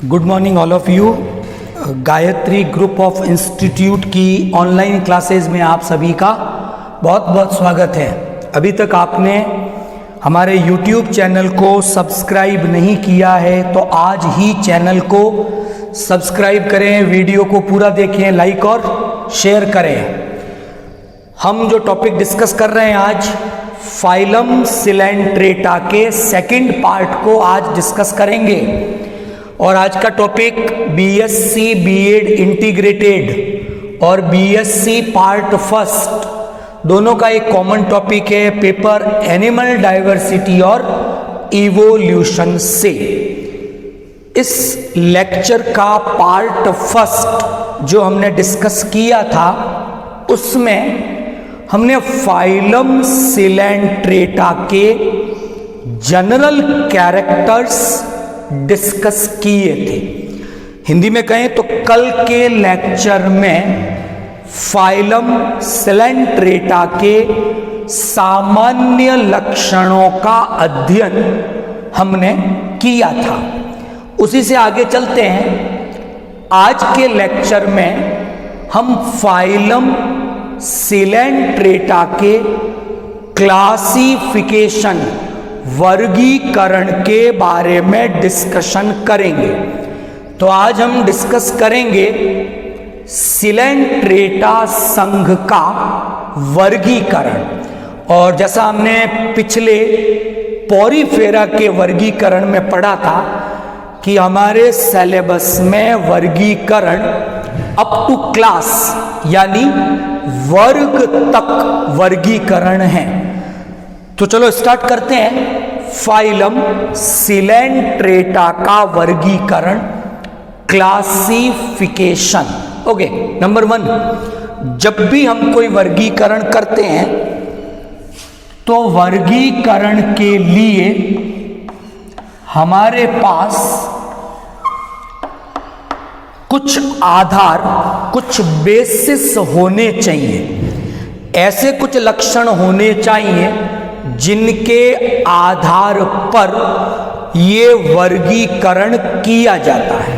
Good morning all of you. Gayatri group of institute की online classes में आप सभी का बहुत बहुत स्वागत है। अभी तक आपने हमारे YouTube चैनल को सब्सक्राइब नहीं किया है तो आज ही चैनल को सब्सक्राइब करें, वीडियो को पूरा देखें, लाइक और शेयर करें। हम जो टॉपिक डिस्कस कर रहे हैं आज फाइलम सिलेंट्रेटा के सेकंड पार्ट को आज डिस्कस करेंगे और आज का टॉपिक बीएससी बीएड इंटीग्रेटेड और बीएससी पार्ट फर्स्ट दोनों का एक कॉमन टॉपिक है, पेपर एनिमल डाइवर्सिटी और इवोल्यूशन से। इस लेक्चर का पार्ट फर्स्ट जो हमने डिस्कस किया था उसमें हमने फाइलम सिलेंट्रेटा के जनरल कैरेक्टर्स डिस्कस किए थे। हिंदी में कहें तो कल के लेक्चर में फाइलम सिलेंट्रेटा के सामान्य लक्षणों का अध्ययन हमने किया था। उसी से आगे चलते हैं। आज के लेक्चर में हम फाइलम सिलेंट्रेटा के क्लासिफिकेशन वर्गीकरण के बारे में डिस्कशन करेंगे। तो आज हम डिस्कस करेंगे सिलेंट्रेटा संघ का वर्गीकरण। और जैसा हमने पिछले पोरीफेरा के वर्गीकरण में पढ़ा था कि हमारे सिलेबस में वर्गीकरण अप टू क्लास यानी वर्ग तक वर्गीकरण है। तो चलो स्टार्ट करते हैं। फाइलम सिलेंट्रेटा का वर्गीकरण, क्लासिफिकेशन। ओके, नंबर 1, जब भी हम कोई वर्गीकरण करते हैं तो वर्गीकरण के लिए हमारे पास कुछ आधार, कुछ बेसिस होने चाहिए। ऐसे कुछ लक्षण होने चाहिए जिनके आधार पर ये वर्गीकरण किया जाता है।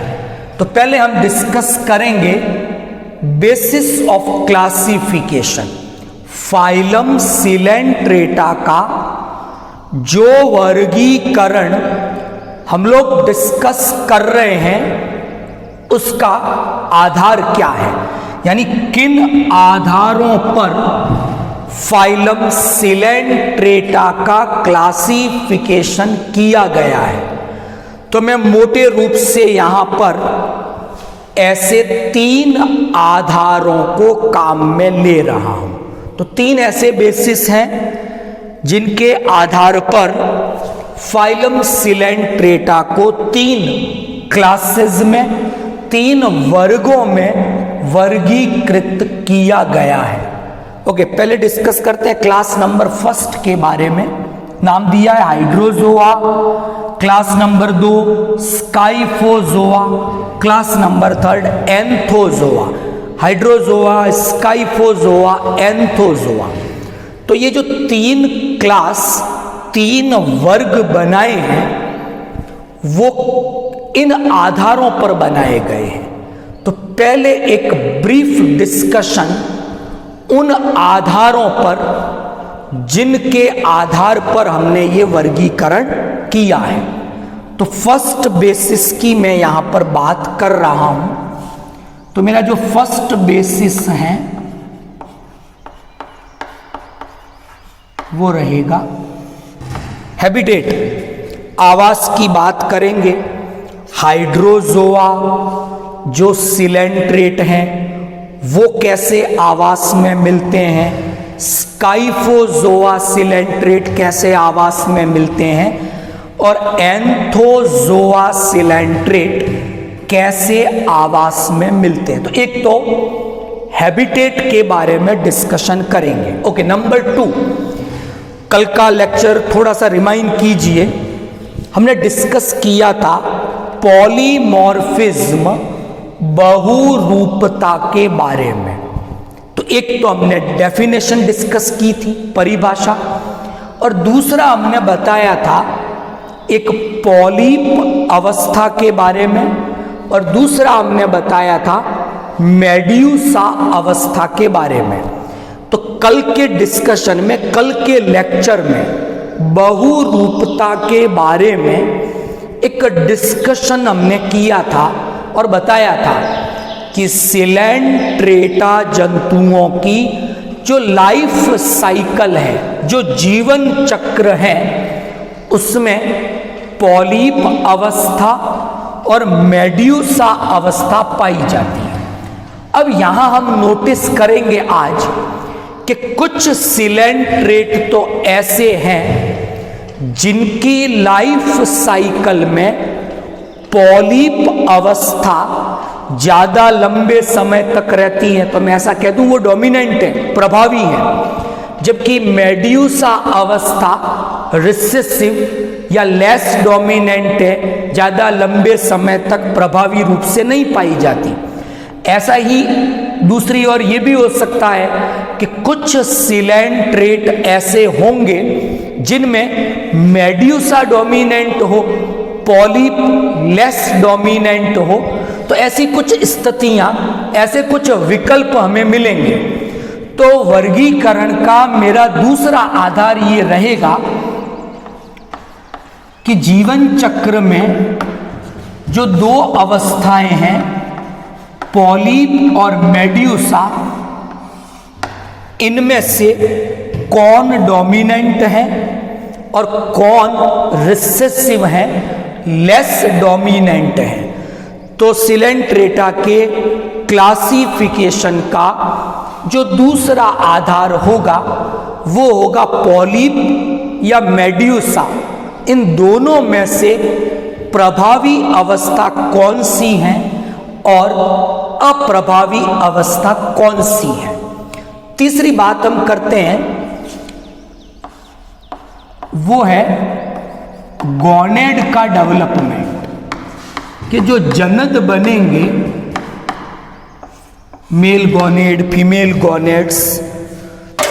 तो पहले हम डिस्कस करेंगे basis of classification. Phylum Coelenterata का जो वर्गीकरण हम लोग डिस्कस कर रहे हैं उसका आधार क्या है, यानी किन आधारों पर फाइलम सिलेंट्रेटा का क्लासिफिकेशन किया गया है। तो मैं मोटे रूप से यहां पर ऐसे 3 आधारों को काम में ले रहा हूं। तो 3 ऐसे बेसिस हैं जिनके आधार पर फाइलम सिलेंट्रेटा को 3 क्लासेस में, 3 वर्गों में वर्गीकृत किया गया है। ओके, पहले डिस्कस करते हैं क्लास नंबर 1 के बारे में। नाम दिया है Hydrozoa, class number 2 Scyphozoa, class number 3 Anthozoa. Hydrozoa, Scyphozoa, Anthozoa. तो ये जो 3 क्लास, 3 वर्ग बनाए हैं वो इन आधारों पर बनाए गए हैं। तो पहले एक ब्रीफ डिस्कशन उन आधारों पर जिनके आधार पर हमने ये वर्गीकरण किया है। तो फर्स्ट बेसिस की मैं यहां पर बात कर रहा हूं। तो मेरा जो फर्स्ट बेसिस है वो रहेगा हैबिटेट। आवास की बात करेंगे। हाइड्रोजोआ जो सिलेंट्रेट हैं वो कैसे आवास में मिलते हैं, स्काइफोजोआ सिलेंट्रेट कैसे आवास में मिलते हैं, और एंथोजोआ सिलेंट्रेट कैसे आवास में मिलते हैं। तो एक तो हैबिटेट के बारे में डिस्कशन करेंगे। ओके, नंबर 2, कल का लेक्चर थोड़ा सा रिमाइंड कीजिए। हमने डिस्कस किया था पॉलीमॉर्फिज्म, बहुरूपता के बारे में। तो एक तो हमने डेफिनेशन डिस्कस की थी, परिभाषा, और दूसरा हमने बताया था एक पॉलीप अवस्था के बारे में और दूसरा हमने बताया था मेड्यूसा अवस्था के बारे में। तो कल के डिस्कशन में, कल के लेक्चर में बहुरूपता के बारे में एक डिस्कशन हमने किया था और बताया था कि सिलेंट्रेटा जंतुओं की जो लाइफ साइकिल है, जो जीवन चक्र है, उसमें पॉलीप अवस्था और मेड्यूसा अवस्था पाई जाती है। अब यहां हम नोटिस करेंगे आज कि कुछ सिलेंट्रेट तो ऐसे हैं जिनकी लाइफ साइकिल में पॉलीप अवस्था ज्यादा लंबे समय तक रहती है, तो मैं ऐसा कह दूं वो डोमिनेंट है, प्रभावी है, जबकि मेड्यूसा अवस्था रिसेसिव या लेस डोमिनेंट है, ज्यादा लंबे समय तक प्रभावी रूप से नहीं पाई जाती। ऐसा ही दूसरी ओर ये भी हो सकता है कि कुछ सिलेंट्रेट ऐसे होंगे जिनमें मेड्यूसा डोमिनेंट हो, पॉलीप लेस डोमिनेंट हो। तो ऐसी कुछ स्थितियां, ऐसे कुछ विकल्प हमें मिलेंगे। तो वर्गीकरण का मेरा दूसरा आधार ये रहेगा कि जीवन चक्र में जो दो अवस्थाएं हैं, पॉलीप और मेड्यूसा, इनमें से कौन डोमिनेंट है और कौन रिसेसिव है, लेस डोमिनेंट है। तो सिलेंट्रेटा के क्लासिफिकेशन का जो दूसरा आधार होगा वो होगा पॉलीप या मेड्यूसा। इन दोनों में से प्रभावी अवस्था कौन सी है और अप्रभावी अवस्था कौन सी है। तीसरी बात हम करते हैं वो है गॉनेड का डेवलपमेंट, कि जो जनद बनेंगे, मेल गॉनेड, फीमेल गॉनेड्स,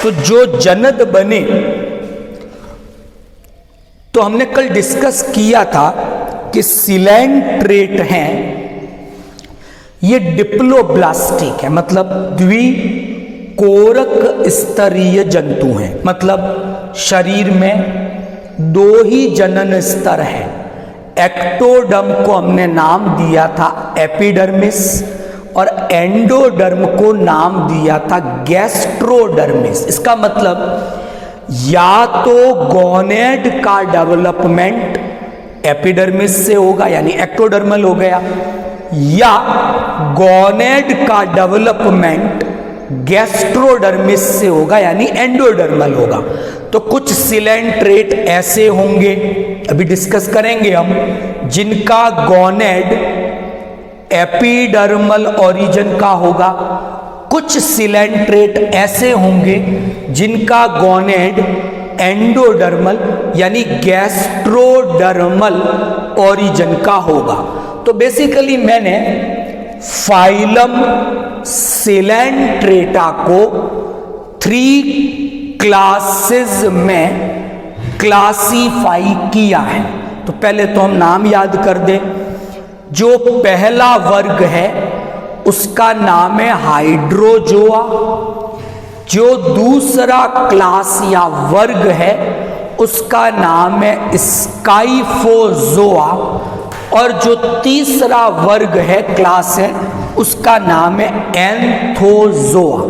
तो जो जनद बने, तो हमने कल डिस्कस किया था कि सिलेंट्रेट हैं, ये डिप्लोब्लास्टिक है, मतलब द्विकोरक स्तरीय जंतु हैं, मतलब शरीर में दो ही जनन स्तर है। एक्टोडर्म को हमने नाम दिया था एपिडर्मिस और एंडोडर्म को नाम दिया था गैस्ट्रोडर्मिस। इसका मतलब या तो गॉनेड का डेवलपमेंट एपिडर्मिस से होगा यानी एक्टोडर्मल हो गया, या गॉनेड का डेवलपमेंट गैस्ट्रोडर्मिस से होगा यानी एंडोडर्मल होगा। तो कुछ सिलेंट्रेट ऐसे होंगे, अभी डिस्कस करेंगे हम, जिनका गॉनेड एपिडर्मल ओरिजिन का होगा। कुछ सिलेंट्रेट ऐसे होंगे जिनका गॉनेड एंडोडर्मल यानी गैस्ट्रोडर्मल ओरिजिन का होगा। तो बेसिकली मैंने फाइलम सिलेंट्रेटा को 3 क्लासेस में क्लासीफाई किया है। तो पहले तो हम नाम याद कर दें। जो पहला वर्ग है उसका नाम है हाइड्रोजोआ। जो दूसरा क्लास या वर्ग है उसका नाम है स्काइफोजोआ। और जो तीसरा वर्ग है, क्लास है, उसका नाम है एंथोजोआ।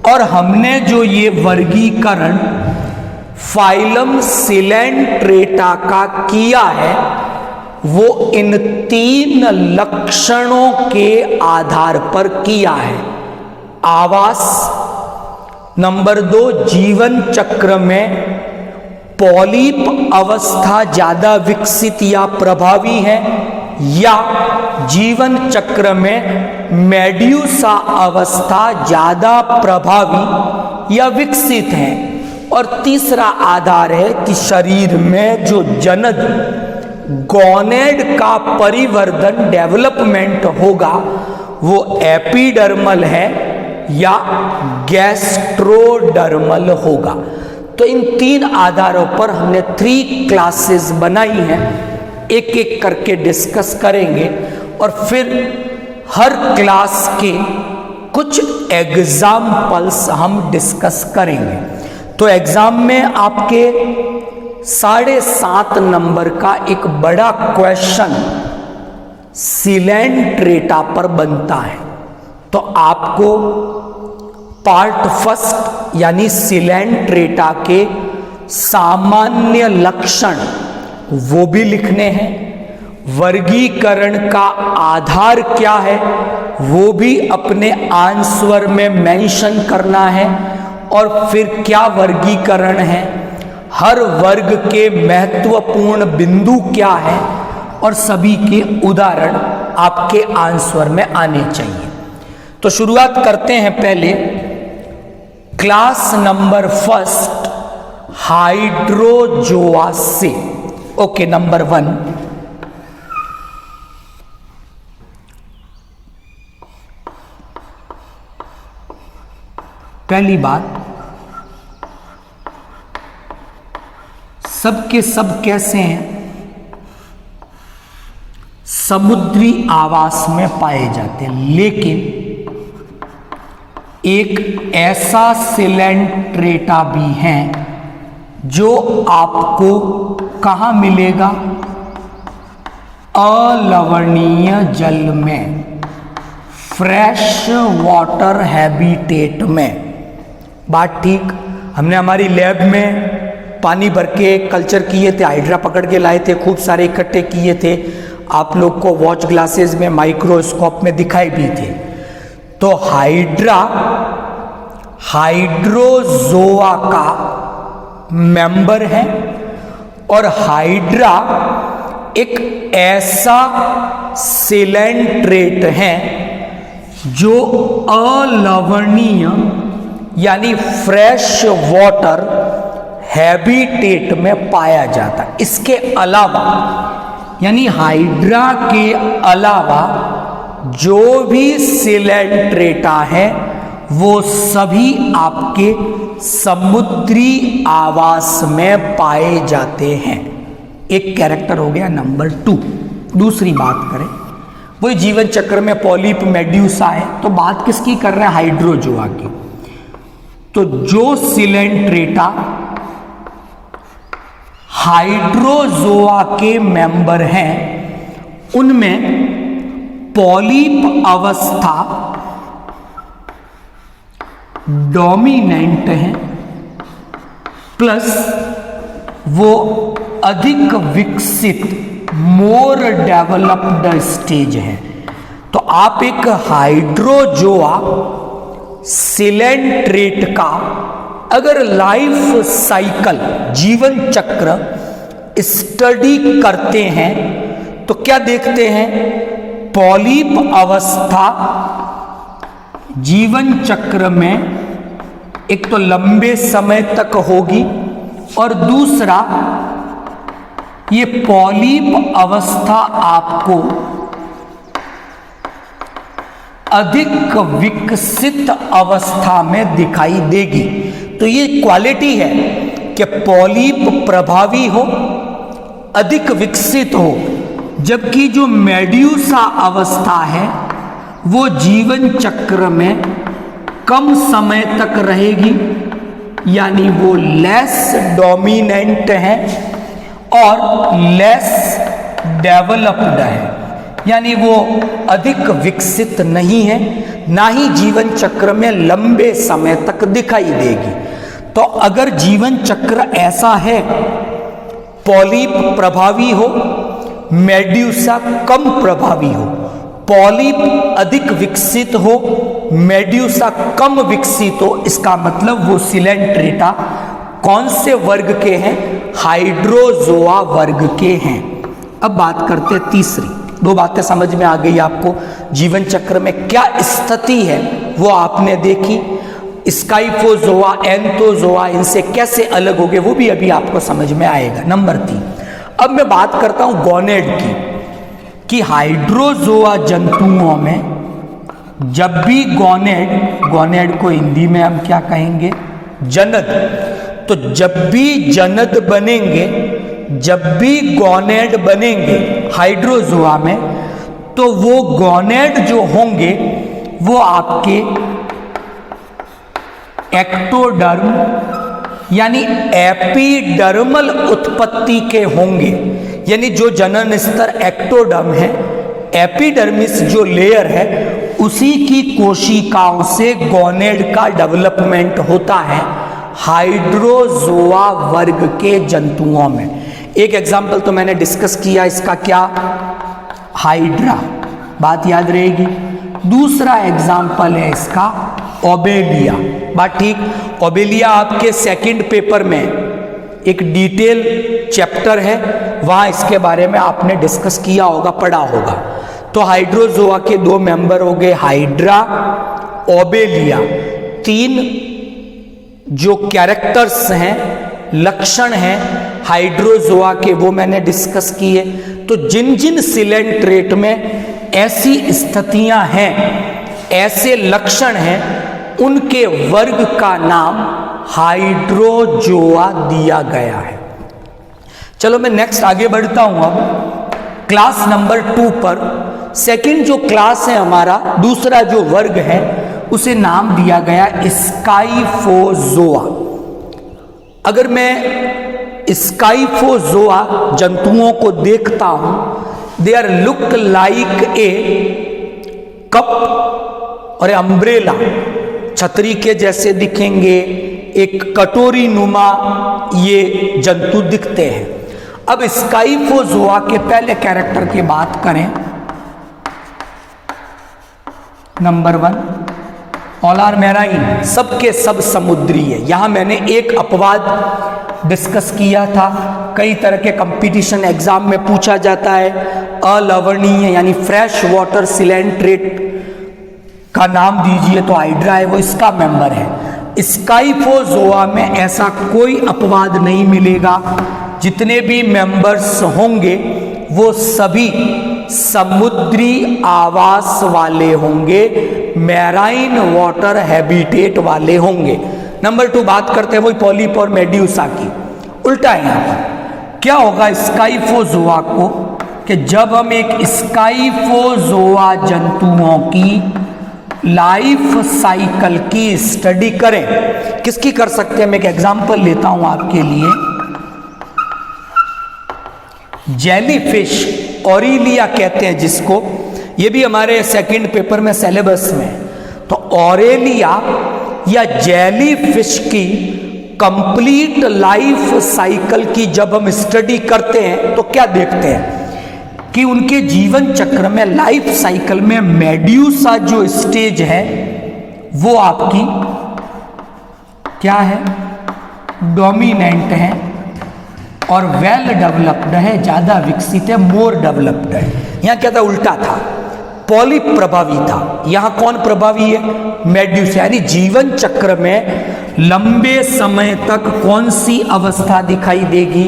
और हमने जो ये वर्गीकरण फाइलम सिलेंट्रेटा का किया है वो इन 3 लक्षणों के आधार पर किया है। आवास, नंबर 2 जीवन चक्र में पॉलीप अवस्था ज्यादा विकसित या प्रभावी है, या जीवन चक्र में मेड्यूसा अवस्था ज्यादा प्रभावी या विकसित है। और तीसरा आधार है कि शरीर में जो जनद गॉनेड का परिवर्धन डेवलपमेंट होगा वो एपिडर्मल है या गैस्ट्रोडर्मल होगा। तो इन 3 आधारों पर हमने 3 क्लासेस बनाई हैं, एक एक करके डिस्कस करेंगे और फिर हर क्लास के कुछ एग्जाम्पल्स हम डिस्कस करेंगे। तो एग्जाम में आपके 7.5 नंबर का एक बड़ा क्वेश्चन सिलेंट्रेटा पर बनता है। तो आपको पार्ट फर्स्ट यानी सिलेंट्रेटा के सामान्य लक्षण वो भी लिखने हैं, वर्गीकरण का आधार क्या है वो भी अपने आंसर में मेंशन करना है, और फिर क्या वर्गीकरण है, हर वर्ग के महत्वपूर्ण बिंदु क्या है, और सभी के उदाहरण आपके आंसर में आने चाहिए। तो शुरुआत करते हैं पहले क्लास नंबर फर्स्ट हाइड्रोजोआ से। ओके, नंबर 1, पहली बात, सब के सब कैसे हैं? समुद्री आवास में पाए जाते हैं, लेकिन एक ऐसा सिलेंट्रेटा भी है जो आपको कहाँ मिलेगा? अलवणीय जल में, फ्रेश वाटर हैबिटेट में। बात ठीक। हमने हमारी लैब में पानी भर के कल्चर किए थे, हाइड्रा पकड़ के लाए थे, खूब सारे इकट्ठे किए थे, आप लोग को वॉच ग्लासेस में माइक्रोस्कोप में दिखाई भी थे। तो हाइड्रा हाइड्रोजोआ का मेंबर है, और हाइड्रा एक ऐसा सिलेंट्रेट है जो अलवणीय यानी फ्रेश वाटर हैबिटेट में पाया जाता है। इसके अलावा यानी हाइड्रा के अलावा जो भी सिलेंट्रेटा है वो सभी आपके समुद्री आवास में पाए जाते हैं। एक कैरेक्टर हो गया नंबर 2। दूसरी बात करें, वो जीवन चक्र में पॉलिप मेड्यूसा है, तो बात किसकी कर रहे हैं? हाइड्रोजोआ की। तो जो सिलेंट्रेटा हाइड्रोजोआ के मेंबर हैं उनमें पॉलिप अवस्था डोमिनेंट है, प्लस वो अधिक विकसित मोर डेवलप्ड स्टेज है। तो आप एक हाइड्रोजोआ सिलेंट्रेट का अगर लाइफ साइकिल जीवन चक्र स्टडी करते हैं तो क्या देखते हैं? पॉलिप अवस्था जीवन चक्र में एक तो लंबे समय तक होगी, और दूसरा ये पॉलिप अवस्था आपको अधिक विकसित अवस्था में दिखाई देगी। तो ये क्वालिटी है कि पॉलिप प्रभावी हो, अधिक विकसित हो, जबकि जो मेड्यूसा अवस्था है वो जीवन चक्र में कम समय तक रहेगी, यानी वो लेस डोमिनेंट है और लेस डेवलप्ड है, यानी वो अधिक विकसित नहीं है, ना ही जीवन चक्र में लंबे समय तक दिखाई देगी। तो अगर जीवन चक्र ऐसा है, पॉलिप प्रभावी हो, मेड्यूसा कम प्रभावी हो, पॉलिप अधिक विकसित हो, मेड्यूसा कम विकसित हो, इसका मतलब वो सिलेंट्रेटा कौन से वर्ग के हैं? हाइड्रोजोआ वर्ग के हैं। अब बात करते हैं तीसरी। दो बातें समझ में आ गई आपको, जीवन चक्र में क्या स्थिति है वो आपने देखी, स्काइफोजोआ, एंथोजोआ इनसे कैसे अलग हो गए वो भी अभी आपको समझ में आएगा। नंबर 3, अब मैं बात करता हूं गोनेड की, कि हाइड्रोजोआ जंतुओं में जब भी गोनेड को हिंदी में हम क्या कहेंगे? जनद। तो जब भी जनद बनेंगे, जब भी गोनेड बनेंगे हाइड्रोजोआ में, तो वो गोनेड जो होंगे वो आपके एक्टोडर्म यानी एपिडर्मल उत्पत्ति के होंगे। यानी जो जनन स्तर एक्टोडर्म है, एपिडर्मिस जो लेयर है, उसी की कोशिकाओं से गोनेड का डेवलपमेंट होता है हाइड्रोजोआ वर्ग के जंतुओं में। एक एग्जाम्पल तो मैंने डिस्कस किया इसका, क्या? हाइड्रा, बात याद रहेगी। दूसरा एग्जाम्पल है इसका ओबेलिया, बात ठीक। ओबेलिया आपके सेकंड पेपर में एक डिटेल चैप्टर है, वहां इसके बारे में आपने डिस्कस किया होगा, पढ़ा होगा। तो हाइड्रोजोआ के दो मेंबर हो गए, हाइड्रा, ओबेलिया। तीन जो कैरेक्टर्स हैं, लक्षण हैं हाइड्रोजोआ के, वो मैंने डिस्कस किए। तो जिन जिन सिलेंट्रेट में ऐसी स्थितियां हैं, ऐसे लक्षण हैं, उनके वर्ग का नाम हाइड्रोजोआ दिया गया है। चलो मैं नेक्स्ट आगे बढ़ता हूं। अब क्लास नंबर 2 पर सेकंड जो क्लास है हमारा, दूसरा जो वर्ग है, उसे नाम दिया गया स्काइफोजोआ। अगर मैं स्काइफोजोआ जंतुओं को देखता हूं, they are look like a cup और अम्ब्रेला, छतरी के जैसे दिखेंगे, एक कटोरी नुमा ये जंतु दिखते हैं। अब स्काइफोजोआ के पहले कैरेक्टर की बात करें, नंबर 1 ऑल आर मैराइन, सबके सब समुद्री है। यहां मैंने एक अपवाद डिस्कस किया था, कई तरह के कंपटीशन एग्जाम में पूछा जाता है, अलवणीय यानी फ्रेश वाटर सिलेंट्रेट का नाम दीजिए, तो हाइड्रा है, वो इसका मेंबर है। स्काइफोजोआ में ऐसा कोई अपवाद नहीं मिलेगा, जितने भी मेंबर्स होंगे वो सभी समुद्री आवास वाले होंगे, मैराइन वाटर हैबिटेट वाले होंगे। नंबर 2 बात करते हैं वही पॉलिप और मेड्यूसा की। उल्टा है यहाँ पर, क्या होगा स्काइफोजोआ को, कि जब हम एक स्काइफोजोआ जंतुओं की लाइफ साइकिल की स्टडी करें, किसकी कर सकते हैं? मैं एक एग्जांपल लेता हूं आपके लिए, जेलीफिश, ऑरेलिया कहते हैं जिसको, ये भी हमारे सेकंड पेपर में सिलेबस में। तो ऑरेलिया या जेलीफिश की कंप्लीट लाइफ साइकिल की जब हम स्टडी करते हैं तो क्या देखते हैं कि उनके जीवन चक्र में, लाइफ साइकिल में मेड्यूसा जो स्टेज है वो आपकी क्या है? डोमिनेंट है और वेल डेवलप्ड है, ज्यादा विकसित है, मोर डेवलप्ड है। यहां क्या था? उल्टा था, पॉलिप प्रभावी था। यहां कौन प्रभावी है? मेड्यूसा। यानी जीवन चक्र में लंबे समय तक कौन सी अवस्था दिखाई देगी?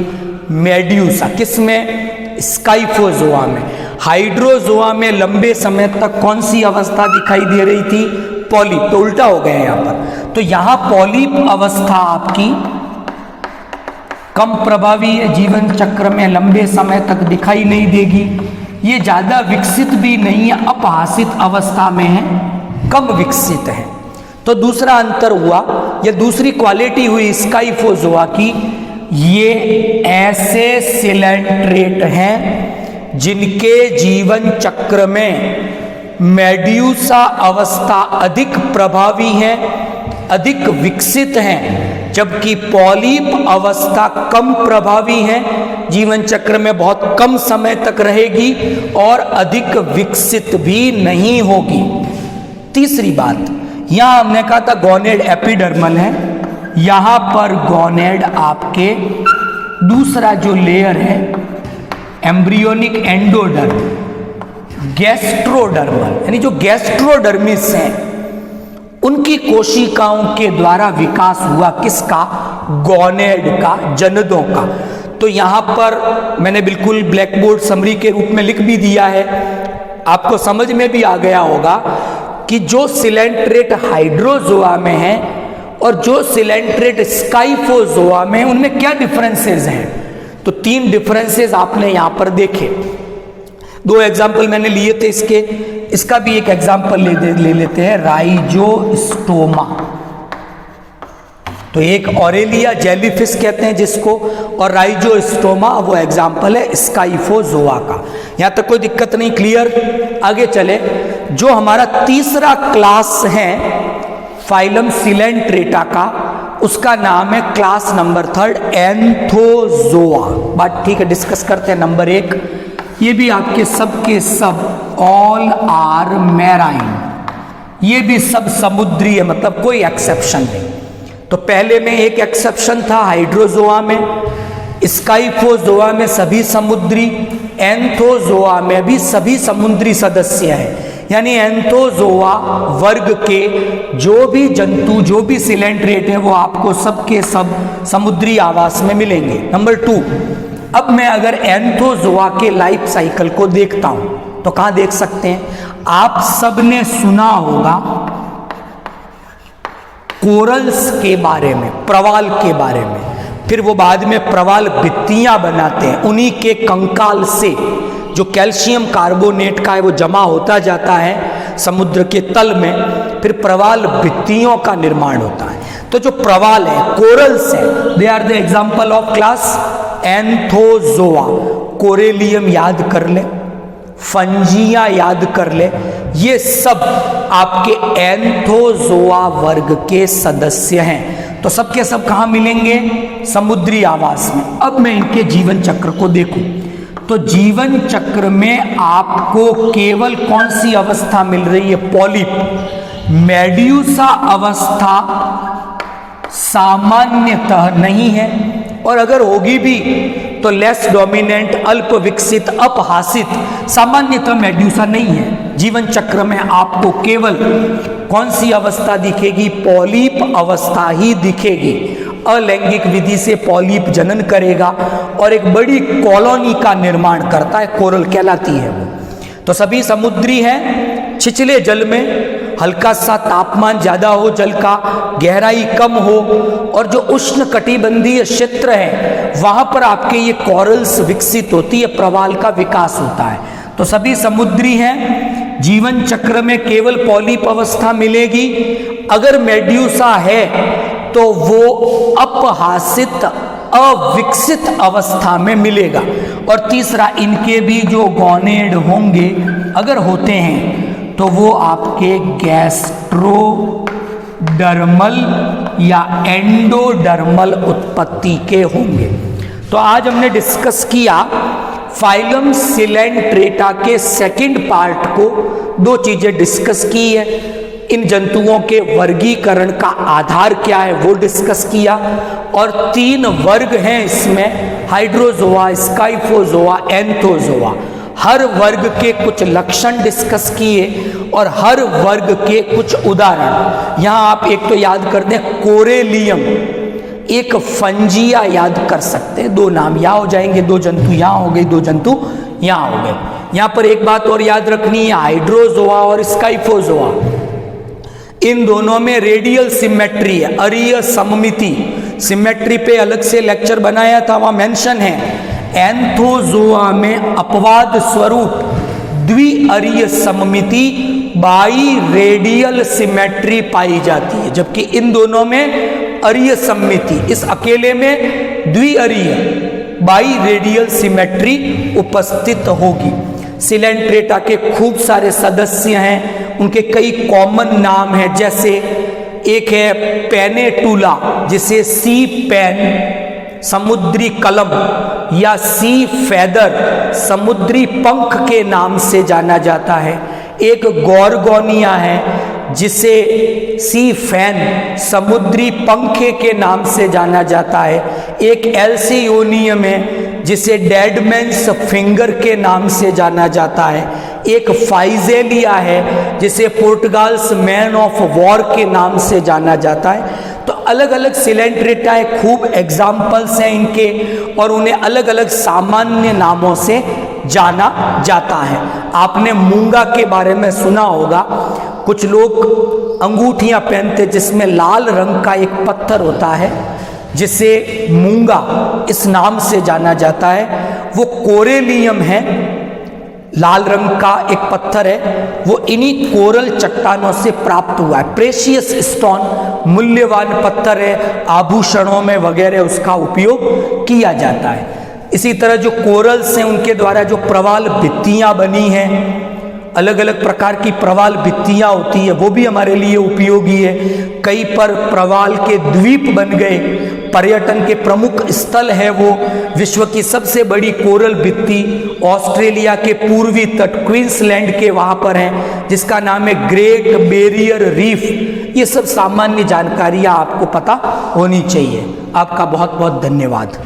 मेड्यूसा। किसमें? स्काइफोजोआ में। हाइड्रोजोआ में लंबे समय तक कौन सी अवस्था दिखाई दे रही थी? पॉलिप। तो उल्टा हो गया यहां पर। तो यहां पॉलिप अवस्था आपकी कम प्रभावी है, जीवन चक्र में लंबे समय तक दिखाई नहीं देगी। ये ज्यादा विकसित भी नहीं है, अपहासित अवस्था में है, कम विकसित है। तो दूसरा अंतर हुआ, यह दूसरी क्वालिटी हुई स्काइफोजोआ की, ये ऐसे सिलेंट्रेट हैं जिनके जीवन चक्र में मेड्यूसा अवस्था अधिक प्रभावी है, अधिक विकसित हैं, जबकि पॉलिप अवस्था कम प्रभावी है, जीवन चक्र में बहुत कम समय तक रहेगी और अधिक विकसित भी नहीं होगी। तीसरी बात, यहां हमने कहा था गोनेड एपिडर्मल है, यहां पर गोनेड आपके दूसरा जो लेयर है एम्ब्रियोनिक एंडोडर्म, गैस्ट्रोडर्मल, यानी जो गैस्ट्रोडर्मिस है उनकी कोशिकाओं के द्वारा विकास हुआ। किसका? गोनेड का, जनदों का। तो यहां पर मैंने बिल्कुल ब्लैक बोर्ड समरी के रूप में लिख भी दिया है, आपको समझ में भी आ गया होगा कि जो सिलेंट्रेट हाइड्रोजोआ में है और जो सिलेंट्रेट स्काइफोजोआ में, उनमें क्या डिफरेंसेस हैं। तो 3 डिफरेंसेस आपने यहां पर देखे। दो एग्जाम्पल मैंने लिए थे इसके, इसका भी एक एग्जाम्पल ले लेते हैं, राइजोस्टोमा। तो एक ऑरेलिया जेलीफिश कहते हैं जिसको, और राइजोस्टोमा वो एग्जाम्पल है स्काइफोजोआ का। यहां तक कोई दिक्कत नहीं, क्लियर। आगे चले, जो हमारा तीसरा क्लास है फाइलम सिलेंट्रेटा का, उसका नाम है क्लास नंबर 3 एंथोजोआ। बात ठीक है, डिस्कस करते हैं। नंबर 1, ये भी आपके सब के सब ऑल आर मैराइन, ये भी सब समुद्री है, मतलब कोई एक्सेप्शन नहीं। तो पहले में एक एक्सेप्शन था हाइड्रोजोआ में, स्काइफोजोआ में सभी समुद्री, एंथोजोआ में भी सभी समुद्री सदस्य हैं। यानी एंथोजोआ वर्ग के जो भी जंतु, जो भी सिलेंट्रेट है, वो आपको सबके सब समुद्री आवास में मिलेंगे। नंबर 2, अब मैं अगर एंथोजोआ के लाइफ साइकिल को देखता हूं तो कहां देख सकते हैं, आप सबने सुना होगा कोरल्स के बारे में, प्रवाल के बारे में, फिर वो बाद में प्रवाल भित्तियां बनाते हैं, उन्हीं के कंकाल से जो कैल्शियम कार्बोनेट का है वो जमा होता जाता है समुद्र के तल में, फिर प्रवाल भित्तियों का निर्माण होता है। तो जो प्रवाल है, कोरल्स है, they are the example of class Anthozoa. Corallium याद कर ले, फंजिया याद कर ले, ये सब आपके एंथोजोआ वर्ग के सदस्य हैं। तो सबके सब कहां मिलेंगे, समुद्री आवास में। अब मैं इनके जीवन चक्र को देखूं तो जीवन चक्र में आपको केवल कौन सी अवस्था मिल रही है, पॉलिप। मेड्यूसा अवस्था सामान्यतः नहीं है, और अगर होगी भी तो लेस डोमिनेंट, अल्प विकसित, अपहासित। सामान्यतः मेड्यूसा नहीं है। जीवन चक्र में आपको केवल कौन सी अवस्था दिखेगी, पॉलिप अवस्था ही दिखेगी। अलैंगिक विधि से पॉलिप जनन करेगा और एक बड़ी कॉलोनी का निर्माण करता है, कोरल कहलाती है वो। तो सभी समुद्री हैं, छिछले जल में, हल्का सा तापमान ज्यादा हो, जल का गहराई कम हो, और जो उष्ण कटिबंधीय क्षेत्र है वहां पर आपके ये कॉरल्स विकसित होती है, प्रवाल का विकास होता है। तो सभी समुद्री हैं। जीवन चक्र में केवल पॉलिप अवस्था मिलेगी। अगर मेड्यूसा है तो वो अपहासित, अविकसित अवस्था में मिलेगा। और तीसरा, इनके भी जो गॉनेड होंगे, अगर होते हैं तो वो आपके गैस्ट्रोडर्मल या एंडोडर्मल उत्पत्ति के होंगे। तो आज हमने डिस्कस किया फाइलम सिलेंट्रेटा के सेकंड पार्ट को। दो चीजें डिस्कस की है, इन जंतुओं के वर्गीकरण का आधार क्या है वो डिस्कस किया, और 3 वर्ग हैं इसमें, हाइड्रोजोआ, स्काइफोजोआ, एंथोजोआ। हर वर्ग के कुछ लक्षण डिस्कस किए और हर वर्ग के कुछ उदाहरण। यहां आप एक तो याद कर दें, कोरेलियम, एक फंजिया याद कर सकते हैं। 2 नाम यहाँ हो जाएंगे, 2 जंतु यहाँ हो गए, 2 जंतु यहाँ हो गए। यहाँ पर एक बात और याद रखनी है, हाइड्रोजोआ और स्काइफोजोआ, इन दोनों में रेडियल सिमेट्री है, अरीय सममिति। सिमेट्री पे अलग से लेक्चर बनाया था, वहां मेंशन है। एंथोजोआ में अपवाद स्वरूप द्विअरीय सममिति, बाई रेडियल सिमेट्री पाई जाती है, जबकि इन दोनों में अरीय सममिति, इस अकेले में द्विअरीय बाई रेडियल सिमेट्री उपस्थित होगी। सिलेंट्रेटा के खूब सारे सदस्य हैं, उनके कई कॉमन नाम हैं, जैसे एक है पेनेटुला, जिसे सी पेन समुद्री कलम या सी फेदर समुद्री पंख के नाम से जाना जाता है। एक गॉर्गोनिया है जिसे सी फैन समुद्री पंखे के नाम से जाना जाता है। एक एल्सियोनियम है जिसे डेडमैन्स फिंगर के नाम से जाना जाता है। एक फाइजेलिया है जिसे पुर्तगाल्स मैन ऑफ वॉर के नाम से जाना जाता है। तो अलग अलग सिलेंट्रेटा है, खूब एग्जाम्पल्स हैं इनके, और उन्हें अलग अलग सामान्य नामों से जाना जाता है। आपने मूंगा के बारे में सुना होगा, कुछ लोग अंगूठियां पहनते जिसमें लाल रंग का एक पत्थर होता है जिसे मूंगा इस नाम से जाना जाता है। वो कोरेलियम है, लाल रंग का एक पत्थर है, वो इन्हीं कोरल चट्टानों से प्राप्त हुआ है। प्रेशियस स्टोन, मूल्यवान पत्थर है, आभूषणों में वगैरह उसका उपयोग किया जाता है। इसी तरह जो कोरल्स हैं उनके द्वारा जो प्रवाल भित्तियां बनी हैं, अलग अलग प्रकार की प्रवाल भित्तियां होती है, वो भी हमारे लिए उपयोगी है। कई पर प्रवाल के द्वीप बन गए, पर्यटन के प्रमुख स्थल है वो। विश्व की सबसे बड़ी कोरल भित्ति ऑस्ट्रेलिया के पूर्वी तट क्वींसलैंड के वहां पर है, जिसका नाम है ग्रेट बैरियर रीफ। ये सब सामान्य जानकारियां आपको पता होनी चाहिए। आपका बहुत बहुत धन्यवाद।